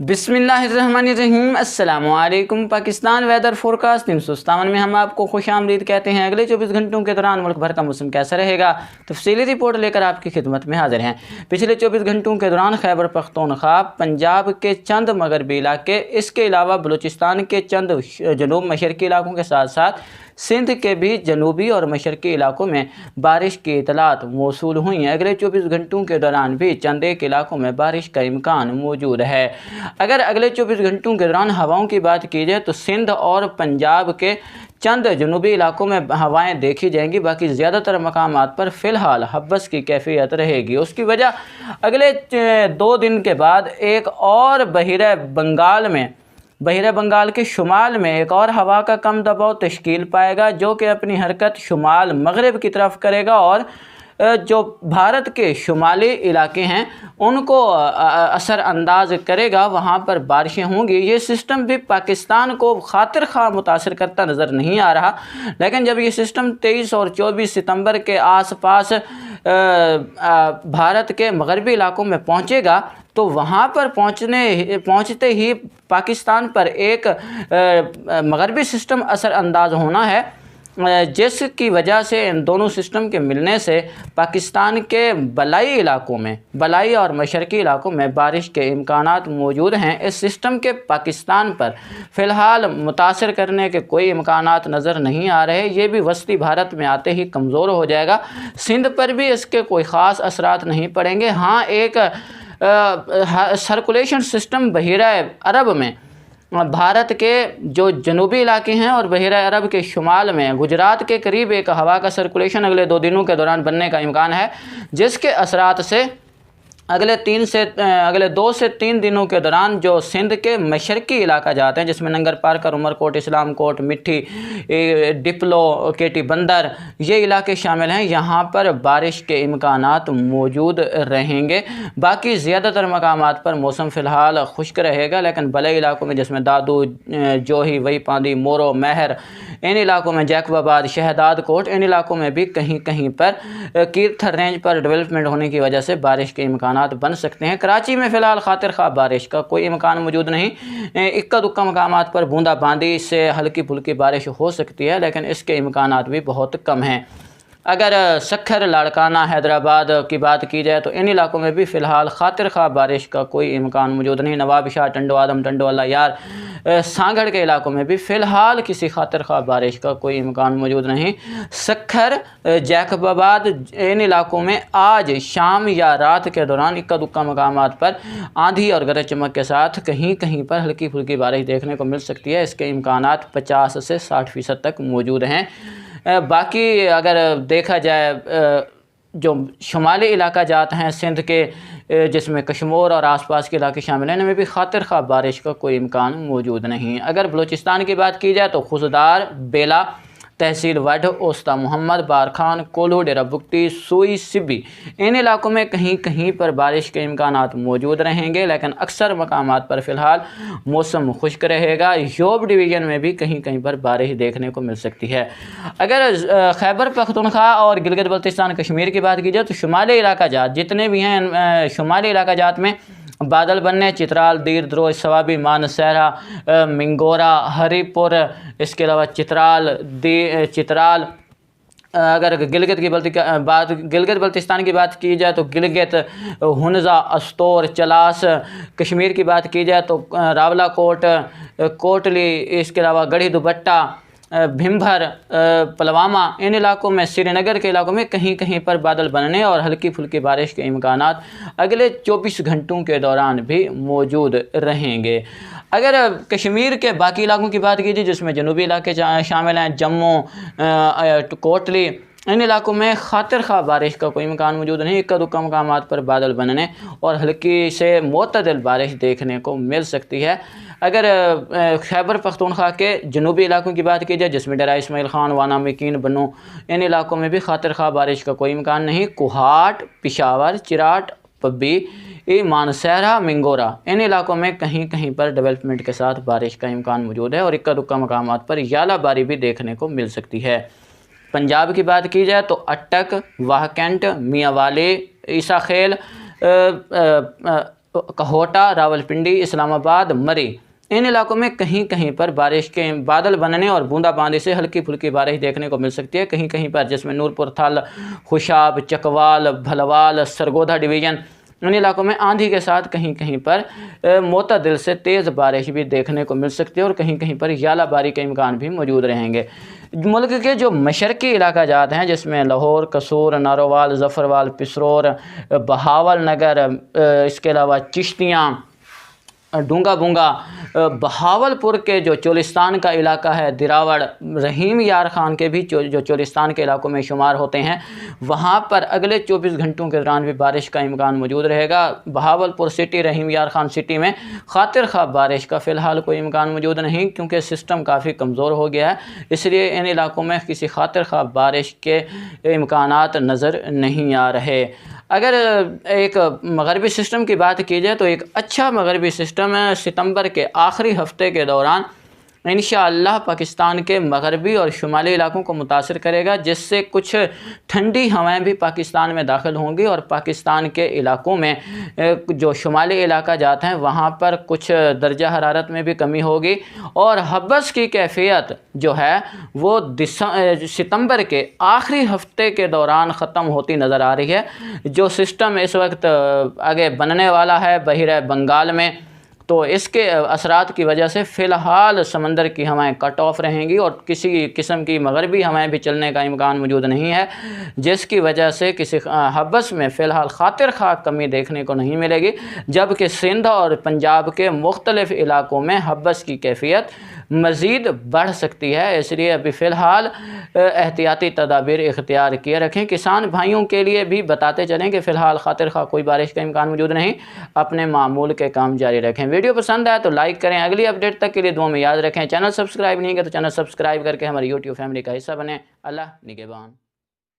बिस्मिल्लाहिर्रहमानिर्रहीम। अस्सलामुअलैकुम। Pakistan weather forecast 357 में हम आपको खुशामदीद कहते हैं। अगले 24 घंटों के दौरान मुल्क भर का मौसम कैसा रहेगा, तफसीली रिपोर्ट लेकर आपकी खिदमत में हाजिर हैं। पिछले 24 घंटों के दौरान खैबर पख्तूनख्वा, पंजाब के चंद मगरबी इलाके, इसके अलावा बलूचिस्तान के चंद जनूब मशरकी इलाकों के साथ साथ सिंध के भी जनूबी और मशरकी इलाकों में बारिश की इतलात मौसूल हुई हैं। अगले 24 घंटों के दौरान भी चंद एक इलाकों में बारिश का इम्कान मौजूद है। अगर अगले 24 घंटों के दौरान हवाओं की बात की जाए तो सिंध और पंजाब के चंद जनूबी इलाकों में हवाएं देखी जाएंगी। बाकी ज़्यादातर मकामात पर फ़िलहाल हब्बस की कैफियत रहेगी। उसकी वजह अगले 2 दिन के बाद एक और बहिरे बंगाल के शुमाल में एक और हवा का कम दबाव तश्कील पाएगा, जो कि अपनी हरकत शुमाल मगरिब की तरफ करेगा और जो भारत के शुमाली इलाके हैं उनको असर अंदाज करेगा, वहाँ पर बारिशें होंगी। ये सिस्टम भी पाकिस्तान को खातिर खा मुतासर करता नज़र नहीं आ रहा, लेकिन जब ये सिस्टम 23 और 24 सितंबर के आसपास भारत के मगरबी इलाकों में पहुँचेगा तो वहाँ पर पहुँचते ही पाकिस्तान पर एक मगरबी सिस्टम असर अंदाज होना है, जिसकी वजह से इन दोनों सिस्टम के मिलने से पाकिस्तान के बलाई और मशरकी इलाकों में बारिश के इम्कानात मौजूद हैं। इस सिस्टम के पाकिस्तान पर फ़िलहाल मुतासर करने के कोई इम्कानात नज़र नहीं आ रहे। ये भी वस्ती भारत में आते ही कमज़ोर हो जाएगा। सिंध पर भी इसके कोई ख़ास असरात नहीं पड़ेंगे। हाँ, एक सर्कुलेशन सिस्टम बहिरा अरब में भारत के जो जनूबी इलाके हैं और बहिरा अरब के शुमाल में गुजरात के करीब एक हवा का सर्कुलेशन अगले 2 दिनों के दौरान बनने का इम्कान है, जिसके असरात से अगले 2 से 3 दिनों के दौरान जो सिंध के मशरकी इलाका जाते हैं, जिसमें नंगर पार्कर, उमरकोट, इस्लाम कोट, मिट्टी, डिप्लो, केटी बंदर, ये इलाके शामिल हैं। यहाँ पर बारिश के इम्कानात मौजूद रहेंगे। बाकी ज़्यादातर मकामात पर मौसम फ़िलहाल खुश्क रहेगा, लेकिन बले इलाकों में जिसमें दादू, जोही, वही पांदी, मोरो, महर, इन इलाकों में जैकबाबाद, शहदाद कोट, इन इलाकों में भी कहीं कहीं पर कीरथर रेंज पर डेवलपमेंट होने की वजह से बारिश के इम्कान बन सकते हैं। कराची में फ़िलहाल खातिर खा बारिश का कोई इम्कान मौजूद नहीं। इक्का दुक्का मकामात पर बूंदाबांदी से हल्की फुल्की बारिश हो सकती है, लेकिन इसके इम्कानात भी बहुत कम हैं। अगर सखर, लाड़काना, हैदराबाद की बात की जाए तो इन इलाकों में भी फ़िलहाल खातिर खा बारिश का कोई इम्कान मौजूद नहीं। नवाबशाह, टंडो आदम, टंडो अल्लाह यार, सांगड़ के इलाकों में भी फ़िलहाल किसी खातिर खा बारिश का कोई इम्कान मौजूद नहीं। सखर, जैकबाबाद, इन इलाकों में आज शाम या रात के दौरान इक्का दुक्का मकामात पर आंधी और गरज चमक के साथ कहीं कहीं पर हल्की फुल्की बारिश देखने को मिल सकती है। इसके इम्कानात 50 से 60% तक मौजूद हैं। बाकी अगर देखा जाए जो शुमाली इलाका जात हैं सिंध के, जिसमें कश्मीर और आसपास के इलाके शामिल हैं, इनमें भी खातिर खा बारिश का कोई इम्कान मौजूद नहीं। अगर बलूचिस्तान की बात की जाए तो खुशदार, बेला, तहसील वड, ओस्ता मोहम्मद, बारखान, कोल्हू, डेरा बुगटी, सोई, सिब्बी, इन इलाकों में कहीं कहीं पर बारिश के इम्कानात मौजूद रहेंगे, लेकिन अक्सर मकामात पर फ़िलहाल मौसम खुश्क रहेगा। योब डिवीज़न में भी कहीं कहीं पर बारिश देखने को मिल सकती है। अगर खैबर पख्तूनख्वा और गिलगित बल्तिस्तान कश्मीर की बात की जाए तो शुमाली इलाका जात जितने भी हैं, शुमाली इलाका जात में बादल बनने, चित्राल, दीर, द्रोज, सवाबी, मानसहरा, मिंगोरा, हरीपुर, इसके अलावा चित्राल। अगर गिलगित बल्तिस्तान की बात की जाए तो गिलगित, हुनज़ा, अस्तोर, चलास। कश्मीर की बात की जाए तो रावला कोट, कोटली, इसके अलावा गढ़ी दुबट्टा, भिम्भर, पुलवामा, इन इलाकों में, श्रीनगर के इलाकों में कहीं कहीं पर बादल बनने और हल्की फुल्की बारिश के इम्कानात अगले 24 घंटों के दौरान भी मौजूद रहेंगे। अगर कश्मीर के बाकी इलाकों की बात कीजिए, जिसमें जनूबी इलाके शामिल हैं, जम्मू, कोटली, इन इलाकों में खातिर खा बारिश का कोई इम्कान मौजूद नहीं। इक्का दुक्का मकामात पर बादल बनने और हल्की से मोतदिल बारिश देखने को मिल सकती है। अगर खैबर पख्तूनख्वा के जनूबी इलाकों की बात की जाए, जिसमें डेरा इस्माइल खान, वाना, मकीन, बनो, इन इलाकों में भी खातिर खा बारिश का कोई इम्कान नहीं। कुहाट, पिशावर, चिराट, पब्बी, मानसहरा, मिंगोरा, इन इलाकों में कहीं कहीं पर डेवलपमेंट के साथ बारिश का इम्कान मौजूद है और इक्का दुक्का मकामात पर यालाबारी भी देखने को मिल सकती है। पंजाब की बात की जाए तो अटक, वाहकंट, मियाँवाली, ईसा खेल, कहोटा, रावलपिंडी, इस्लामाबाद, मरी, इन इलाकों में कहीं कहीं पर बारिश के बादल बनने और बूंदाबांदी से हल्की फुल्की बारिश देखने को मिल सकती है। कहीं कहीं पर जिसमें नूरपुर, थल, खुशाब, चकवाल, भलवाल, सरगोधा डिवीज़न, इन इलाकों में आंधी के साथ कहीं कहीं पर मोतदिल से तेज़ बारिश भी देखने को मिल सकती है और कहीं कहीं पर यालाबारी के इम्कान भी मौजूद रहेंगे। मुल्क के जो मशरक़ी इलाका जात हैं जिसमें लाहौर, कसूर, नारोवाल, ज़फ़रवाल, पिसरोर, बहावल नगर, इसके अलावा चिश्तियाँ, डूंगा बूंगा, बहावलपुर के जो चोलिस्तान का इलाका है, दिरावड़, रहीम यार ख़ान के भी जो चोलिस्तान के इलाकों में शुमार होते हैं, वहाँ पर अगले 24 घंटों के दौरान भी बारिश का इम्कान मौजूद रहेगा। बहावलपुर सिटी, रहीम यार ख़ान सिटी में खातिर ख़्वाह बारिश का फ़िलहाल कोई इम्कान मौजूद नहीं, क्योंकि सिस्टम काफ़ी कमज़ोर हो गया है, इसलिए इन इलाकों में किसी खातिर ख़्वाह बारिश के इम्कानात नज़र नहीं आ रहे। अगर एक मगरबी सिस्टम की बात की जाए तो एक अच्छा मगरबी सिस्टम है सितंबर के आखिरी हफ्ते के दौरान इंशाअल्लाह पाकिस्तान के मगरबी और शुमाली इलाकों को मुतासिर करेगा, जिससे कुछ ठंडी हवाएं भी पाकिस्तान में दाखिल होंगी और पाकिस्तान के इलाकों में जो शुमाली इलाका जाते हैं वहाँ पर कुछ दर्जा हरारत में भी कमी होगी और हब्बस की कैफियत जो है वो सितंबर के आखिरी हफ्ते के दौरान ख़त्म होती नज़र आ रही है। जो सिस्टम इस वक्त आगे बनने वाला है बहिर बंगाल में, तो इसके असरात की वजह से फ़िलहाल समंदर की हवाएं कट ऑफ रहेंगी और किसी किस्म की मगरबी हवाएं भी चलने का इम्कान मौजूद नहीं है, जिसकी वजह से किसी हब्बस में फ़िलहाल खातिर ख़्वाह कमी देखने को नहीं मिलेगी, जबकि सिंध और पंजाब के मुख्तलिफ़ इलाकों में हब्बस की कैफियत मज़ीद बढ़ सकती है। इसलिए अभी फ़िलहाल एहतियाती तदाबीर इख्तियार किए रखें। किसान भाइयों के लिए भी बताते चलें कि फ़िलहाल खातिर ख़्वाह कोई बारिश का इम्कान मौजूद नहीं, अपने मामूल के काम जारी रखें। वीडियो पसंद आया तो लाइक करें। अगली अपडेट तक के लिए दुआ में याद रखें। चैनल सब्सक्राइब नहीं किया तो चैनल सब्सक्राइब करके हमारी यूट्यूब फैमिली का हिस्सा बने। अल्लाह निगहबान।